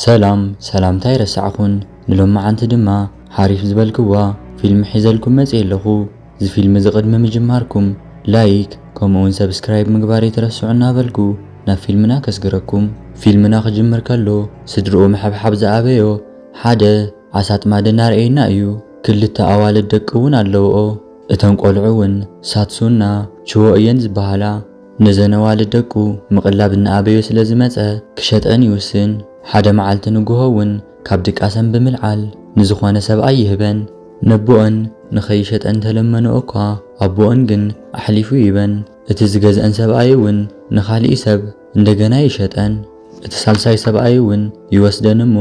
ሰላምታ ይረስዓኹን ንሎማዓንቲ ድማ ሓሪፍ ዝበልክዋ ፊልም ሒዘልኩም መጽእ ኣለኹ። እዚ ፊልም ዝቅድሚ ምጅማርኩም ላይክ ከምኡውን ሰብስክራይብ ምግባር ይትረስዑና በልኩ። ናብ ፊልምና ከስግረኩም ፊልምና ክጅምር ከሎ ስድርኡ መሓብሓብ ዝኣበዮ ሓደ ዓሳ ጥማድ እናርአየና እዩ። ክልተ ኣዋልድ ደቂ እውን ኣለውኦ። እተን ቆልዑ እውን ሳትሱና ችዎ እየን ዝበሃላ። ነዘን ኣዋልድ ደቁ ምቕላብ እናኣበዮ ስለ ዝመጸ ክሸጠን ይውስን። ሓደ መዓልቲ ንግሆ እውን ካብ ድቃሰን ብምልዓል ንዝኾነ ሰብኣይ ይህበን። ነቦአን ንኸይሸጠን ተለመነኦ እኳ ኣቦአን ግን ኣሕሊፉ ይበን። እቲ ዝገዝአን ሰብኣይ እውን ንኻሊእ ሰብ እንደገና ይሸጠን። እቲ ሳልሳይ ሰብኣይ እውን ይወስደን እሞ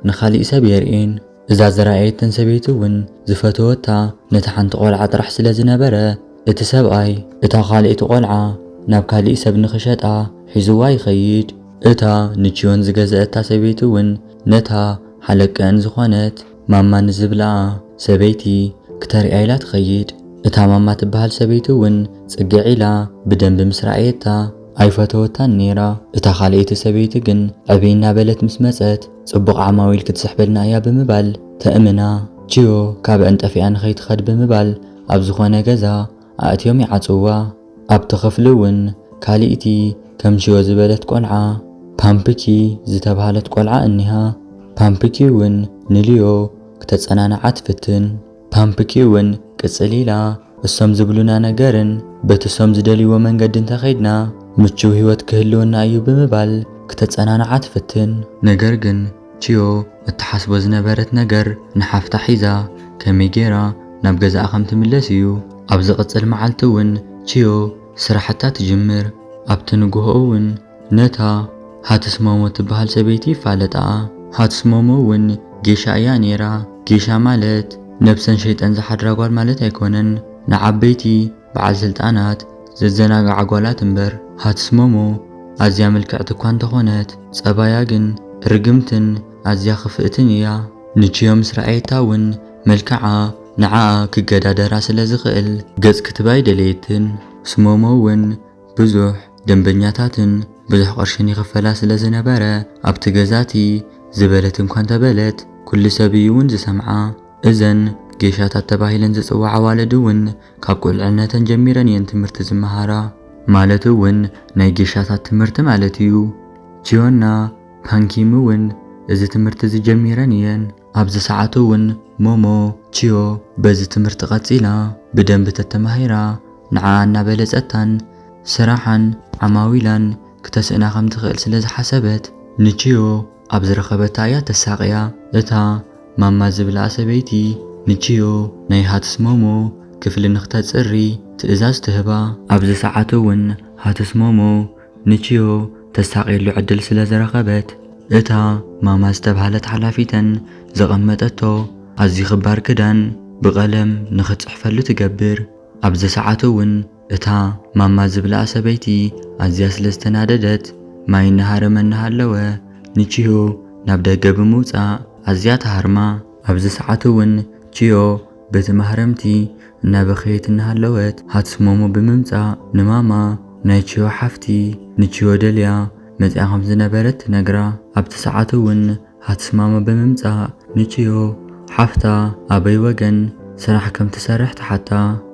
ንኻሊእ ሰብ የርኤን። እዛ ዝረኣየተን ሰበይቲ እውን ዝፈተወታ ነቲ ሓንቲ ቆልዓ ጥራሕ ስለ ዝነበረ እቲ ሰብኣይ እታ ካልእቲ ቆልዓ ናብ ካሊእ ሰብ ንኽሸጣ ሒዝዋ ይኸይድ። እታ ንችዮን ዝገዘአታ ሰበይቲ እውን ነታ ሓለቀአን ዝኾነት ማማ ንዝብልኣ ሰበይቲ ክተርእያ ኢላ ትኸይድ። እታ ማማ ትበሃል ሰበይቲ እውን ጽግዕ ኢላ ብደንቢ ምስ ረኣየታ ኣይፈተወታን ነይራ። እታ ካልእቲ ሰበይቲ ግን ዕብይ እናበለት ምስ መጸት ጽቡቕ ዓማዊል ክትስሕበልና እያ ብምባል ተእምና ችዮ ካብአን ጠፊኣ ንኸይትኸድ ብምባል ኣብ ዝኾነ ገዛ ኣእትዮም ይዓጽዋ። ኣብቲ ክፍሊ እውን ካልእቲ ከም ችዮ ዝበለት ቆልዓ ፓምፕኪ ዝተባሃለት ቆልዓ እኒሃ። ፓምፕኪ እውን ንልዮ ክተጸናንዓ ትፍትን። ፓምፕኪ እውን ቅጽል ኢላ እሶም ዝብሉና ነገርን በቲ እሶም ዝደልይዎ መንገዲ እንተኸይድና ምቹው ህይወት ክህልወና እዩ ብምባል ክተጸናንዓ ትፍትን። ነገር ግን ችዮ እትሓስቦ ዝነበረት ነገር ንሓፍታ ሒዛ ከመይ ጌራ ናብ ገዛኣ ከም ትምለስ እዩ። ኣብ ዝቕጽል መዓልቲ እውን ችዮ ስራሕታ ትጅምር። ኣብቲ ንግሆ እውን ነታ ሃትስ ሞሞ ትበሃል ሰበይቲ ይፋለጣ። ሃትስ ሞሞ እውን ጌሻ እያ ነይራ። ጌሻ ማለት ነብሰን ሸይጠን ዝሓድራ ጓል ማለት ኣይኮነን፣ ንዓበይቲ በዓል ስልጣናት ዘዘናግዓ ጓላት እምበር። ሃትስ ሞሞ ኣዝያ ምልክዕቲ እኳ እንተኾነት ጸባያ ግን ርግምትን ኣዝያ ክፍእትን እያ። ንችዮ ምስ ረኣየታ እውን መልክዓ ንዓኣ ክገዳደራ ስለ ዝኽእል ገጽ ክትባ ኣይደለየትን። ስሞሞ እውን ብዙሕ ደንበኛታትን ብዙሕ ቅርሽን ይኽፈላ ስለ ዝነበረ ኣብቲ ገዛቲ ዝበለት እኳ እንተበለት ኩሉ ሰብ እዩ እውን ዝሰምዓ። እዘን ጌሻታት ተባሂለን ዝጽዋዓ ኣዋልድ እውን ካብ ቁልዕነተን ጀሚረን እየን ትምህርቲ ዝመሃራ። ማለት እውን ናይ ጌሻታት ትምህርቲ ማለት እዩ። ችዮና ፓንኪም እውን እዚ ትምህርቲ ዝጀሚረን እየን። ኣብዚ ሰዓቱ እውን ሞሞ ችዮ በዚ ትምህርቲ ቀጺላ ብደንቢ ተተማሂራ ንዓኣ እናበለጸታን ስራሓን ዓማዊላን ክተስእና ከም ትኽእል ስለ ዝሓሰበት ንችዮ ኣብ ዝረኸበታ እያ ተሳቕያ። እታ ማማ ዝብልኣ ሰበይቲ ንችዮ ናይ ሃትስ ሞሞ ክፍሊ ንኽተጽሪ ትእዛዝ ትህባ። ኣብዚ ሰዓቱ እውን ሃትስ ሞሞ ንችዮ ተሳቒየሉ ዕድል ስለ ዝረኸበት እታ ማማ ዝተባሃለት ሓላፊተን ዘቐመጠቶ ኣዝዩ ክባር ክዳን ብቐለም ንኽጽሕፈሉ ትገብር። ኣብዚ ሰዓቱ እውን እታ ማማ ዝብልኣ ሰበይቲ ኣዝያ ስለ ዝተናደደት ማይ እናሃረመ እናሃለወ ንችዮ ናብ ደገ ብምውፃእ ኣዝያ ተሃርማ። ኣብዚ ሰዓቱ እውን ችዮ በቲ ማህረምቲ እናበኸየት እናሃለወት ሃትስ ሞሞ ብምምፃእ ንማማ ናይ ችዮ ሓፍቲ ንችዮ ደልያ መፅያ ከም ዝነበረት ትነግራ። ኣብቲ ሰዓቱ እውን ሃትስ ሞሞ ብምምፃእ ንችዮ ሓፍታ ኣበይ ወገን ስራሕ ከም ትሰርሕ ተሓታ።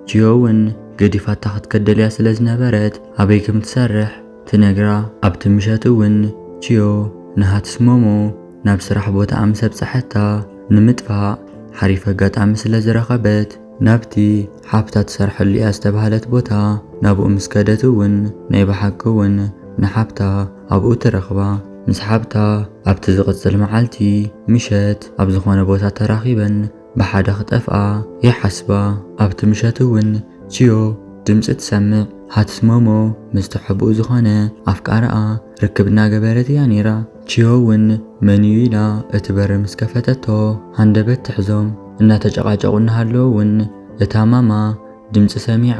ችዮ እውን ገዲፋታ ክትገደልያ ስለ ዝነበረት ኣበይ ከም ትሰርሕ ትነግራ። ኣብቲ ምሸት እውን ችዮ ንሃትስ ሞሞ ናብ ስራሕ ቦታ ምስ ኣብፅሐታ ንምጥፋእ ሓሪፍ ኣጋጣሚ ስለ ዝረኸበት ናብቲ ሓፍታ ትሰርሐሉ እያ ዝተባሃለት ቦታ ናብኡ ምስ ከደት እውን ናይ ብሓቂ እውን ንሓፍታ ኣብኡ ትረኽባ። ምስ ሓፍታ ኣብቲ ዝቕጽል መዓልቲ ምሸት ኣብ ዝኾነ ቦታ ተራኺበን ብሓደ ክጠፍኣ ይሓስባ። ኣብቲ ምሸት እውን ችዮ ድምፂ ትሰምዕ። ሃትስ ሞሞ ምስ ትሕብኡ ዝኾነ ኣፍቃርኣ ርክብ እናገበረት እያ ነይራ። ችዮ እውን መንዩ ኢላ እቲ በሪ ምስ ከፈተቶ ሃንደበት ትሕዞም እናተጨቃጨቁ እናሃለዉ እውን እታ ማማ ድምፂ ሰሚዓ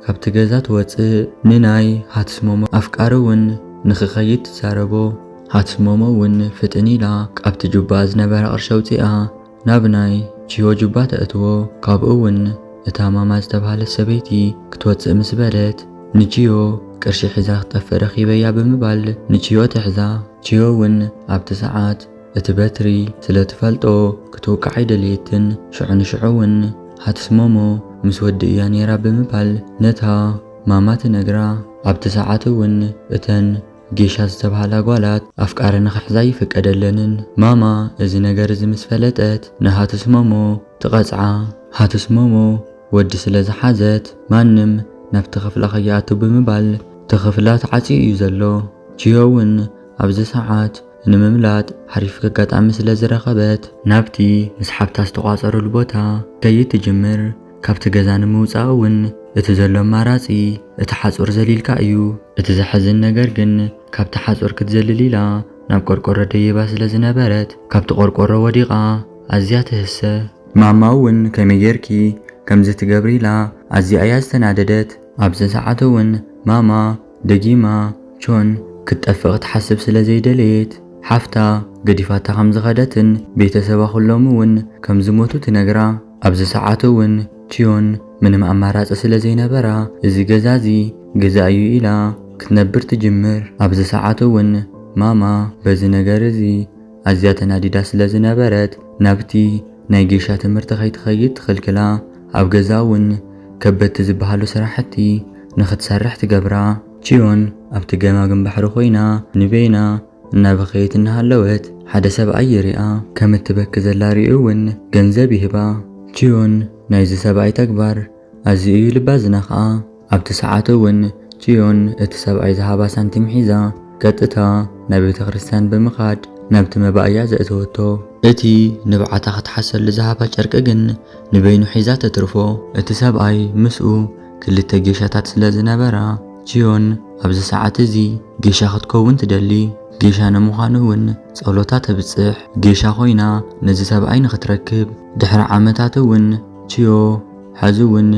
ካብቲ ገዛ ትወፅእ ንናይ ሃትስ ሞሞ ኣፍቃሪ እውን ንኽኸይድ ትዛረቦ። ሃትስ ሞሞ እውን ፍጥን ኢላ ካብቲ ጁባ ዝነበረ ቅርሺ ኣውፂኣ ናብ ናይ ችዮ ጁባ ተእትዎ። ካብኡ እውን እታ ማማ ዝተባሃለት ሰበይቲ ክትወፅእ ምስ በለት ንችዮ ቅርሺ ሒዛ ክትጠፍእ ረኺበያ ብምባል ንችዮ ትሕዛ። ችዮ እውን ኣብቲ ሰዓት እትበትሪ ስለትፈልጦ ክትወቃዕ አይደልየትን ሽዑ ንሽዑውን ሃትስሞሞ ምስ ወዲ እያ ነይራ ብምባል ነታ ማማ ትነግራ። ኣብቲ ሰዓት እውን እተን ጌሻ ዝተባሃላ ጓላት ኣፍቃሪ ንኽሕዛ ይፍቀደለንን። ማማ እዚ ነገር እዚ ምስ ፈለጠት ንሃትስሞሞ ትቐፅዓ። ሃትስሞሞ ወዲ ስለ ዝሓዘት ማንም ናብቲ ክፍላ ኸይኣቱ ብምባል ተኽፍላ ተዓፅዩ እዩ ዘሎ። ቺዮ እውን ኣብዚ ሰዓት ንምምላጥ ሓሪፍ ኣጋጣሚ ስለ ዝረኸበት ናብቲ ምስ ሓብታ ዝተቋፀረሉ ቦታ ከይድ ትጅምር። ካብቲ ገዛ ንምውፃእ እውን እቲ ዘሎ ኣማራፂ እቲ ሓፁር ዘሊልካ እዩ። እቲ ዘሕዝን ነገር ግን ካብቲ ሓፁር ክትዘልል ኢላ ናብ ቆርቆሮ ደይባ ስለ ዝነበረት ካብቲ ቆርቆሮ ወዲቓ ኣዝያ ትህሰ። ማማ እውን ከመይ ጌርኪ ከምዚ ትገብሪ ኢላ ኣዝያ እያ ዝተናደደት። ኣብዚ ሰዓት እውን ማማ ደጊማ ቾን ክትጠፍቕ ትሓስብ ስለ ዘይደለየት ሓፍታ ገዲፋታ ከም ዝኸደትን ቤተሰባ ኩሎም እውን ከም ዝሞቱ ትነግራ። ኣብዚ ሰዓት እውን ቺዮን ምንም ኣማራፂ ስለ ዘይነበራ እዚ ገዛ እዚ ገዛ እዩ ኢላ ክትነብር ትጅምር። ኣብዚ ሰዓት እውን ማማ በዚ ነገር እዚ ኣዝያ ተናዲዳ ስለ ዝነበረት ናብቲ ናይ ጌሻ ትምህርቲ ከይትኸይድ ትኽልክላ። ኣብ ገዛ እውን ከበድቲ ዝበሃሉ ስራሕቲ ንኽትሰርሕ ትገብራ። ቺዮን ኣብቲ ገማግም ባሕሪ ኮይና ንቤና እናበኸየት እናሃለወት ሓደ ሰብኣይ ይሪኣ። ከም እትበኪ ዘላ ሪኡ እውን ገንዘብ ይህባ። ቺዮን ናይዚ ሰብኣይ ተግባር ኣዝዩ እዩ ልባ ዝነኽኣ። ኣብቲ ሰዓት እውን ቺዮን እቲ ሰብኣይ ዝሃባ ሳንቲም ሒዛ ቀጥታ ናብ ቤተ ክርስቲያን ብምኻድ ናብቲ መባእያ ዘእተወቶ። እቲ ንብዓታ ክትሓሰሉ ዝሃባ ጨርቂ ግን ንበይኑ ሒዛ ተትርፎ። እቲ ሰብኣይ ምስኡ ክልተ ጌሻታት ስለ ዝነበራ ቺዮን ኣብዚ ሰዓት እዚ ጌሻ ክትከውን ትደሊ። ጌሻ ንምዃኑ እውን ጸሎታ ተብጽሕ ጌሻ ኮይና ነዚ ሰብኣይ ንኽትረክብ። ድሕሪ ዓመታት እውን ቺዮ ሕዚ እውን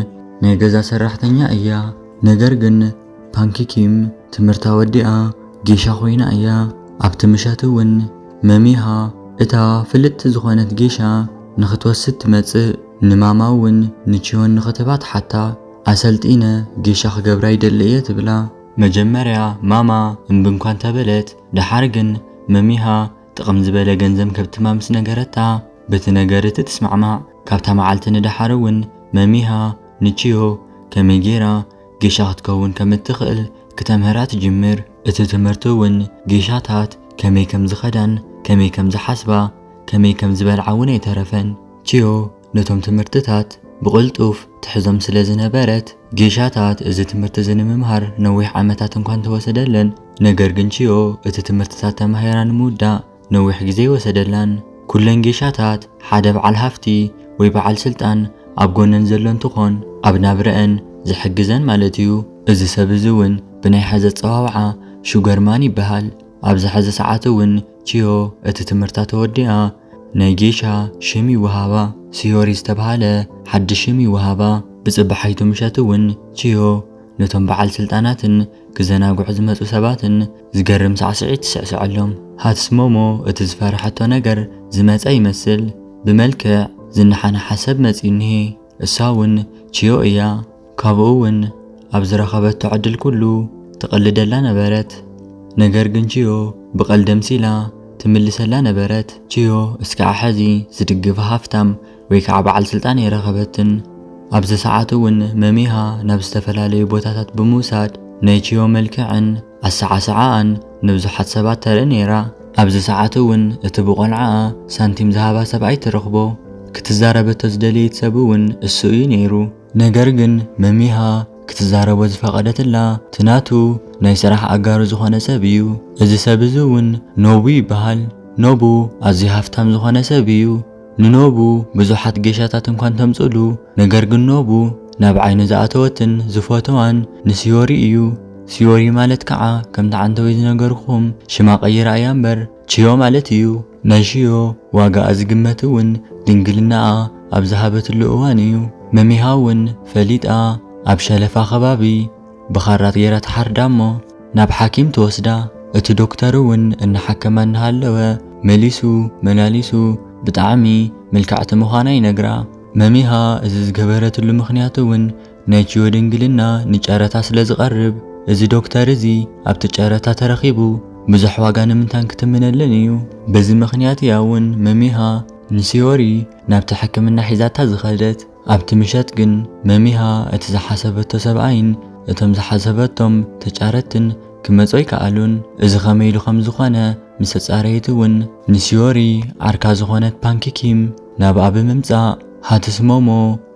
ናይ ገዛ ሰራሕተኛ እያ። ነገር ግን ፓንኪኪም ትምህርታ ወዲኣ ጌሻ ኮይና እያ። ኣብቲ ምሸት እውን መሚሃ እታ ፍልጥቲ ዝኾነት ጌሻ ንኽትወስድ ትመጽእ። ንማማ እውን ንቺዮን ንኽትባ ትሓታ ኣሰልጢነ ጌሻ ክገብራ ይደሊ እየ ትብላ። መጀመርያ ማማ እምብንኳን ተበለት። ድሓር ግን መሚሃ ጥቕም ዝበለ ገንዘብ ከብትማ ምስ ነገረታ በቲ ነገር እቲ ትስማዕማዕ። ካብታ መዓልቲ ንድሓር እውን መሚሃ ንቺዮ ከመይ ጌራ ጌሻ ክትከውን ከም እትኽእል ክተምህራ ትጅምር። እቲ ትምህርቲ እውን ጌሻታት ከመይ ከም ዝኸዳን ከመይ ከም ዝሓስባ ከመይ ከም ዝበልዓ እውን ኣይተረፈን። ቺዮ ነቶም ትምህርትታት ብቕልጡፍ ትሕዞም ስለ ዝነበረት ጌሻታት እዚ ትምህርቲ እዚ ንምምሃር ነዊሕ ዓመታት እንኳን ተወሰደለን። ነገር ግን ቺዮ እቲ ትምህርትታት ተማሂራ ንምውዳእ ነዊሕ ግዜ ይወሰደላን። ኩለን ጌሻታት ሓደ በዓል ሃፍቲ ወይ በዓል ስልጣን ኣብ ጎነን ዘሎ እንትኾን ኣብ ናብረአን ዝሕግዘን ማለት እዩ። እዚ ሰብ እዚ እውን ብናይ ሓዘት ፀዋውዓ ሹገርማን ይበሃል። ኣብ ዝሐዘ ሰዓት እውን ቺዮ እቲ ትምህርታ ተወዲኣ ናይ ጌሻ ሽም ይወሃባ። ሲዮሪ ዝተባሃለ ሓድሽ ሽም ይወሃባ። ብፅባሓይቱ ምሸት እውን ቺዮ ነቶም በዓል ስልጣናትን ክዘናግዑ ዝመፁ ሰባትን ዝገርም ሳዕስዒት ትስዕስዐሎም። ሃትስሞሞ እቲ ዝፈርሐቶ ነገር ዝመፀ ይመስል። ብመልክዕ ዝነሓነሓ ሰብ መፂ እኒሄ። እሳ እውን ቺዮ እያ። ካብኡ እውን ኣብ ዝረኸበቶ ዕድል ኩሉ ትቕልደላ ነበረት። ነገር ግን ቺዮ ብቐልዲ ደምሲላ ትምልሰላ ነበረት። ቺዮ እስካዕ ሕዚ ዝድግፋ ሃፍታም ወይ ከዓ በዓል ስልጣን የረኸበትን። ኣብዚ ሰዓት እውን መሚሃ ናብ ዝተፈላለዩ ቦታታት ብምውሳድ ናይ ቺዮ መልክዕን ኣሰዓስዓኣን ንብዙሓት ሰባት ተርኢ ነይራ። ኣብዚ ሰዓት እውን እቲ ብቆልዓኣ ሳንቲም ዝሃባ ሰብኣይ ትረኽቦ። ክትዛረበቶ ዝደለየት ሰብ እውን እሱ እዩ ነይሩ። ነገር ግን መሚሃ ክትዛረቦ ዝፈቐደትላ ትናቱ ናይ ስራሕ ኣጋሩ ዝኾነ ሰብ እዩ። እዚ ሰብ እዚ እውን ኖቡ ይበሃል። ኖቡ ኣዝዩ ሃፍታም ዝኾነ ሰብ እዩ። ንኖቡ ብዙሓት ጌሻታት እንኳን ተምፅሉ፣ ነገር ግን ኖቡ ናብ ዓይኑ ዝኣተወትን ዝፈተዋን ንሲዮሪ እዩ። ሲዮሪ ማለት ከዓ ከምቲ ዓንተወይ ዝነገርኩም ሽማ ቀይራ እያ እምበር ቺዮ ማለት እዩ። ናይ ቺዮ ዋጋኣ ዝግመት እውን ድንግልናኣ ኣብ ዝሃበትሉ እዋን እዩ። መሚሃ እውን ፈሊጣ ኣብ ሸለፋ ከባቢ ብኻራት ጌራ ተሓርዳ እሞ ናብ ሓኪም ትወስዳ። እቲ ዶክተር እውን እናሓከማ እናሃለወ መሊሱ መላሊሱ ብጣዕሚ ምልክዕቲ ምዃና ይነግራ። መሚሃ እዚ ዝገበረትሉ ምኽንያት እውን ናይ ቺዮ ድንግልና ንጨረታ ስለ ዝቐርብ እዚ ዶክተር እዚ ኣብቲ ጨረታ ተረኺቡ ብዙሕ ዋጋ ንምንታን ክትምነለን እዩ በዚ ምኽንያት ያውን መሚሃ ንሲዮሪ ናብቲ ሕክምና ሒዛታ ዝኸደት ኣብቲ ምሸት ግን መሚሃ እቲ ዝሓሰበቶ ሰብኣይን እቶም ዝሓሰበቶም ተጫረትን ክመጹ ይከኣሉን እዚ ኸመይ ኢሉ ከም ዝኾነ ምስ ተጻረየት እውን ንሲዮሪ ዓርካ ዝኾነት ፓንኪኪም ናብኣ ብምምጻእ ሃትስ ሞሞ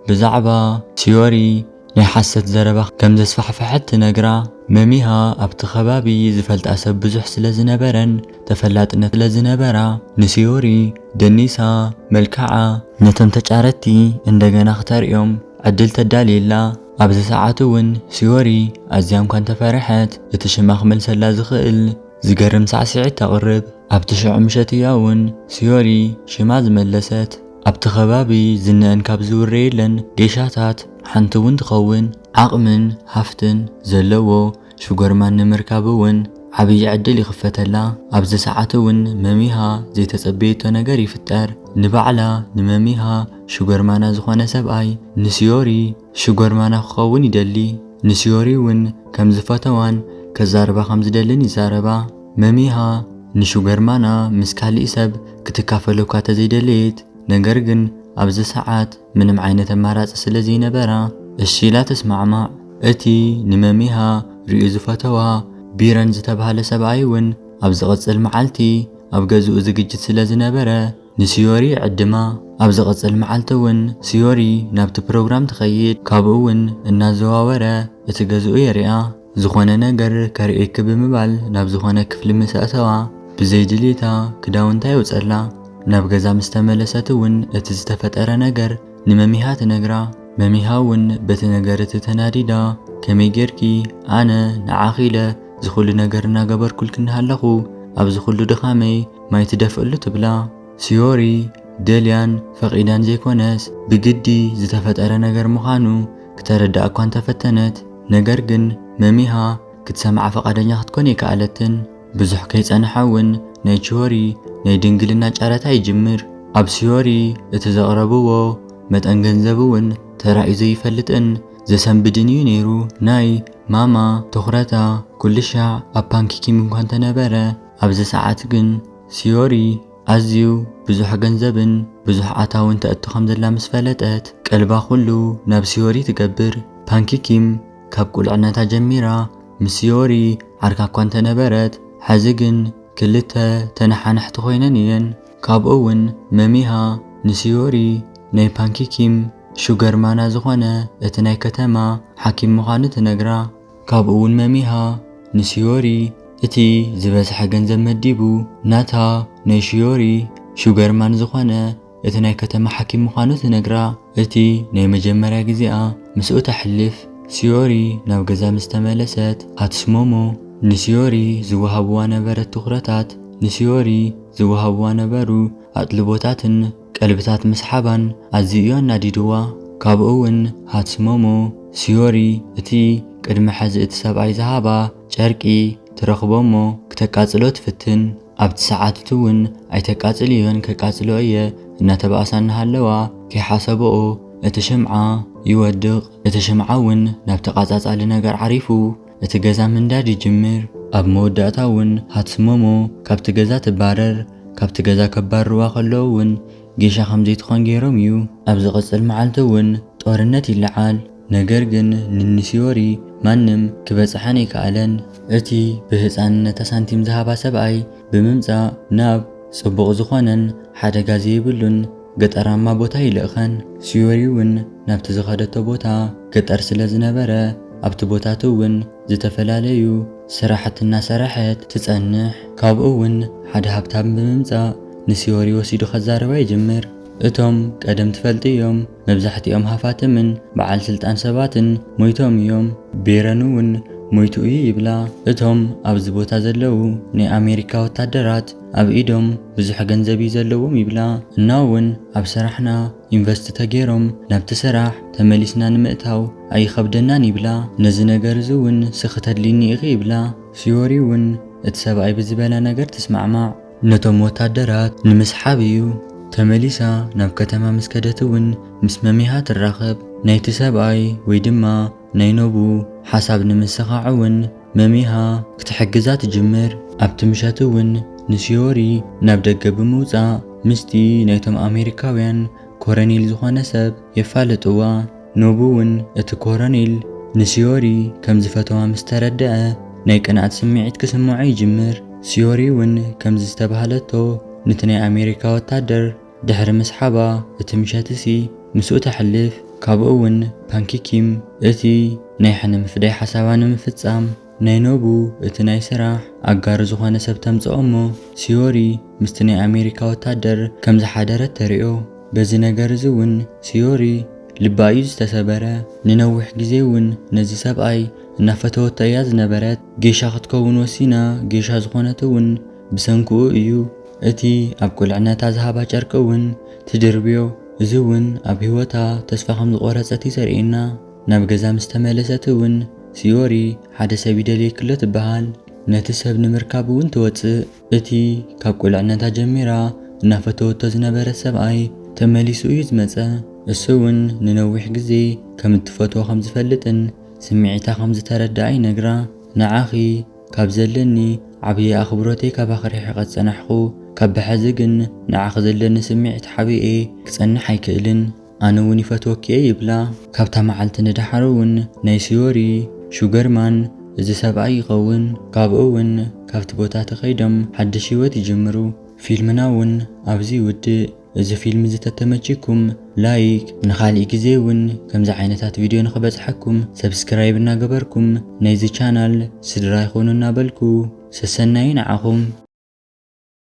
ብዛዕባ ሲዮሪ ናይ ሓሰት ዘረባ ከም ዘስፋሕፍሐት ትነግራ መሚሃ ኣብቲ ከባቢ ዝፈልጣ ሰብ ብዙሕ ስለ ዝነበረን ተፈላጥነት ስለ ዝነበራ ንሲዮሪ ደኒሳ መልክዓ ነቶም ተጫረቲ እንደገና ክተርእዮም ዕድል ተዳልየላ ኣብዚ ሰዓት እውን ሲዮሪ ኣዝያ እኳ ተፈርሐት እቲ ሽማ ክመልሰላ ዝኽእል ዝገርም ሳዕስዒት ተቕርብ ኣብቲ ሽዑ ምሸት እያ እውን ሲዮሪ ሽማ ዝመለሰት ኣብቲ ከባቢ ዝንአን ካብ ዝውረየለን ጌሻታት ሓንቲ እውን ትኸውን ዓቕምን ሃፍትን ዘለዎ ሽጎርማን ንምርካብ እውን ዓብይ ዕድል ይኽፈተላ ኣብዚ ሰዓት እውን መሚሃ ዘይተጸበየቶ ነገር ይፍጠር ንባዕላ ንመሚሃ ሽጎርማና ዝኾነ ሰብኣይ ንሲዮሪ ሽጎርማና ክኸውን ይደሊ ንሲዮሪ እውን ከም ዝፈተዋን ከዛረባ ከም ዝደልን ይዛረባ መሚሃ ንሽጎርማና ምስ ካሊእ ሰብ ክትካፈሎ እኳ ተዘይደለየት ነገር ግን ኣብዚ ሰዓት ምንም ዓይነት ኣማራፂ ስለ ዘይነበራ እሺ ኢላ ተስማዕማዕ እቲ ንመሚሃ ርእዩ ዝፈተዋ ቢረን ዝተባሃለ ሰብኣይ እውን ኣብ ዝቐጽል መዓልቲ ኣብ ገዝኡ ዝግጅት ስለ ዝነበረ ንሲዮሪ ዕድማ ኣብ ዝቐጽል መዓልቲ እውን ሲዮሪ ናብቲ ፕሮግራም ትኸይድ ካብኡ እውን እናዘዋወረ እቲ ገዝኡ የሪኣ ዝኾነ ነገር ከርእየኪ ብምባል ናብ ዝኾነ ክፍሊ ምስ ኣተዋ ብዘይ ድሌታ ክዳውንታ የውፀላ ናብ ገዛ ምስ ተመለሰት እውን እቲ ዝተፈጠረ ነገር ንመሚሃ ትነግራ መሚሃ እውን በቲ ነገር እቲ ተናዲዳ ከመይ ጌርኪ ኣነ ንዓኺ ኢለ ዝኹሉ ነገር እናገበርኩልክኒ ኣለኹ ኣብዚ ኩሉ ድኻመይ ማይ ትደፍአሉ ትብላ ሲዮሪ ደልያን ፈቒዳን ዘይኮነስ ብግዲ ዝተፈጠረ ነገር ምዃኑ ክተረዳእ እኳ እንተፈተነት ነገር ግን መሚሃ ክትሰምዓ ፈቓደኛ ክትኮን ኣይከኣለትን ብዙሕ ከይጸንሐ እውን ናይ ቺዮሪ ናይ ድንግልና ጨረታ ይጅምር ኣብ ሲዮሪ እቲ ዘቕረብዎ መጠን ገንዘብ እውን ተራእዩ ዘይፈልጥን ዘሰንብድን እዩ ነይሩ ናይ ማማ ትኹረታ ኩልሻዕ ኣብ ፓንኪኪም እኳ እንተነበረ ኣብዚ ሰዓት ግን ሲዮሪ ኣዝዩ ብዙሕ ገንዘብን ብዙሕ ኣታውን ተእቱ ከም ዘላ ምስ ፈለጠት ቀልባ ኩሉ ናብ ሲዮሪ ትገብር ፓንኪኪም ካብ ቁልዕነታ ጀሚራ ምስ ሲዮሪ ዓርካ እኳ እንተነበረት ሕዚ ግን ክልተ ተነሓናሕቲ ኮይነን እየን ካብኡ እውን መሚሃ ንሲዮሪ ናይ ፓንኪኪም ሹገርማና ዝኾነ እቲ ናይ ከተማ ሓኪም ምዃኑ ትነግራ ካብኡ እውን መሚሃ ንሲዮሪ እቲ ዝበዝሐ ገንዘብ መዲቡ ናታ ናይ ሽዮሪ ሹገርማን ዝኾነ እቲ ናይ ከተማ ሓኪም ምዃኑ ትነግራ እቲ ናይ መጀመርያ ጊዜኣ ምስኡ ተሕልፍ ሲዮሪ ናብ ገዛ ምስ ተመለሰት ኣትስሞሞ ንሲዮሪ ዝወሃብዋ ነበረት ትኹረታት ንሲዮሪ ዝወሃብዋ ነበሩ ኣጥልቦታትን ቀልብታት ምስሓባን ኣዝዩ እዩ ኣናዲድዋ ካብኡ እውን ሃትስሞሞ ሲዮሪ እቲ ቅድሚ ሕዚ እቲ ሰብኣይ ዝሃባ ጨርቂ ትረኽቦ እሞ ክተቃጽሎ ትፍትን ኣብቲ ሰዓት እውን ኣይተቃጽልዮን ከቃጽሎ እየ እናተባእሳ እናሃለዋ ከይሓሰብኦ እቲ ሽምዓ ይወድቕ እቲ ሽምዓ እውን ናብ ተቃጻጻሊ ነገር ዓሪፉ እቲ ገዛ ምንዳድ ይጅምር ኣብ መወዳእታ እውን ሃትስሞሞ ካብቲ ገዛ ትባረር ካብቲ ገዛ ከባርዋ ከለዉ እውን ጌሻ ከምዘይትኾን ገይሮም እዩ ኣብ ዝቕጽል መዓልቲ እውን ጦርነት ይለዓል ነገር ግን ንንሲዮሪ ማንም ክበጽሐን ኣይከኣለን እቲ ብህፃንነታ ሳንቲም ዝሃባ ሰብኣይ ብምምጻእ ናብ ጽቡቕ ዝኾነን ሓደጋ ዘይብሉን ገጠራማ ቦታ ይልእኸን ሲዮሪ እውን ናብቲ ዝኸደቶ ቦታ ገጠር ስለ ዝነበረ ኣብቲ ቦታት እውን ዝተፈላለዩ ስራሕቲ እናሰርሐት ትጸንሕ ካብኡ እውን ሓደ ሃብታም ብምምጻእ ንሲዮሪ ወሲዱ ከዛረባ ይጅምር እቶም ቀደም ትፈልጥ እዮም መብዛሕትኦም ሃፋትምን በዓል ስልጣን ሰባትን ሞይቶም እዮም ቤረን እውን ሞይቱ እዩ ይብላ እቶም ኣብዚ ቦታ ዘለው ናይ ኣሜሪካ ወታደራት ኣብ ኢዶም ብዙሕ ገንዘብ እዩ ዘለዎም ይብላ እና እውን ኣብ ስራሕና ኢንቨስት ተገይሮም ናብቲ ስራሕ ተመሊስና ንምእታው ኣይኸብደናን ይብላ ነዚ ነገር እዚ እውን ስኽተድሊኒ ኢኺ ይብላ ሲዮሪ እውን እቲ ሰብኣይ ብዝበላ ነገር ትስማዕማዕ ነቶም ወታደራት ንምስሓብ እዩ ተመሊሳ ናብ ከተማ ምስ ከደት እውን ምስ መሚሃ ትራኸብ ናይቲ ሰብኣይ ወይ ድማ ናይ ኖቡ ሓሳብ ንምስኻዕ እውን መሚሃ ክትሕግዛ ትጅምር ኣብቲ ምሸት እውን ንሲዮሪ ናብ ደገ ብምውፃእ ምስቲ ናይቶም ኣሜሪካውያን ኮረኔል ዝኾነ ሰብ የፋልጥዋ። ኖቡ እውን እቲ ኮረኔል ንሲዮሪ ከም ዝፈተዋ ምስ ተረድአ ናይ ቅንዓት ስምዒት ክስምዖ ይጅምር። ሲዮሪ እውን ከምዚ ዝተባሃለቶ ነቲ ናይ ኣሜሪካ ወታደር ድሕሪ ምስሓባ እቲ ምሸትሲ ምስኡ ተሕልፍ። ካብኡ እውን ፓንኪኪም እቲ ናይ ሕነ ምፍዳይ ሓሳባ ንምፍጻም ናይ ኖቡ እቲ ናይ ስራሕ ኣጋሩ ዝኾነ ሰብ ተምጽኦ እሞ ሲዮሪ ምስቲ ናይ ኣሜሪካ ወታደር ከም ዝሓደረት ተሪኦ። በዚ ነገር እዚ እውን ሲዮሪ ልባ እዩ ዝተሰበረ። ንነዊሕ ግዜ እውን ነዚ ሰብኣይ እናፈተወቶ እያ ዝነበረት። ጌሻ ክትከውን ወሲና ጌሻ ዝኾነት እውን ብሰንክኡ እዩ። እቲ ኣብ ቁልዕነታ ዝሃባ ጨርቂ እውን ትድርብዮ። እዚ እውን ኣብ ህይወታ ተስፋ ከም ዝቆረፀት ዘርእየና። ናብ ገዛ ምስ ተመለሰት እውን ሲዮሪ ሓደ ሰብ ይደልየክሎ ትበሃል። ነቲ ሰብ ንምርካብ እውን ትወፅእ። እቲ ካብ ቁልዕነታ ጀሚራ እናፈተወቶ ዝነበረ ሰብኣይ ተመሊሱ እዩ ዝመፀ። እሱ እውን ንነዊሕ ግዜ ከም እትፈትዎ ከም ዝፈልጥን ስምዒታ ከም ዝተረዳኣ ይነግራ። ንዓኺ ካብ ዘለኒ ዓብዪ ኣኽብሮተይ ካባኺ ርሒቐ ዝፀናሕኹ ካብ ብሕዚ ግን ንዓኺ ዘለኒ ስምዒት ሓቢኤ ክፀንሕ ኣይክእልን። ኣነ እውን ይፈትወኪ እየ ይብላ። ካብታ መዓልቲ ንድሓር እውን ናይ ሲዮሪ ሹገርማን እዚ ሰብኣይ ይኸውን። ካብኡ እውን ካብቲ ቦታ ተኸይዶም ሓድሽ ህይወት ይጅምሩ። ፊልምና እውን ኣብዚ ይውድእ። እዚ ፊልም እዚ ተተመቺኩም ላይክ፣ ንኻልእ ግዜ እውን ከምዚ ዓይነታት ቪድዮ ንኽበፅሐኩም ሰብስክራይብ እናገበርኩም ናይዚ ቻናል ስድራ ይኹኑ እናበልኩ ሰሰናይ ንዓኹም።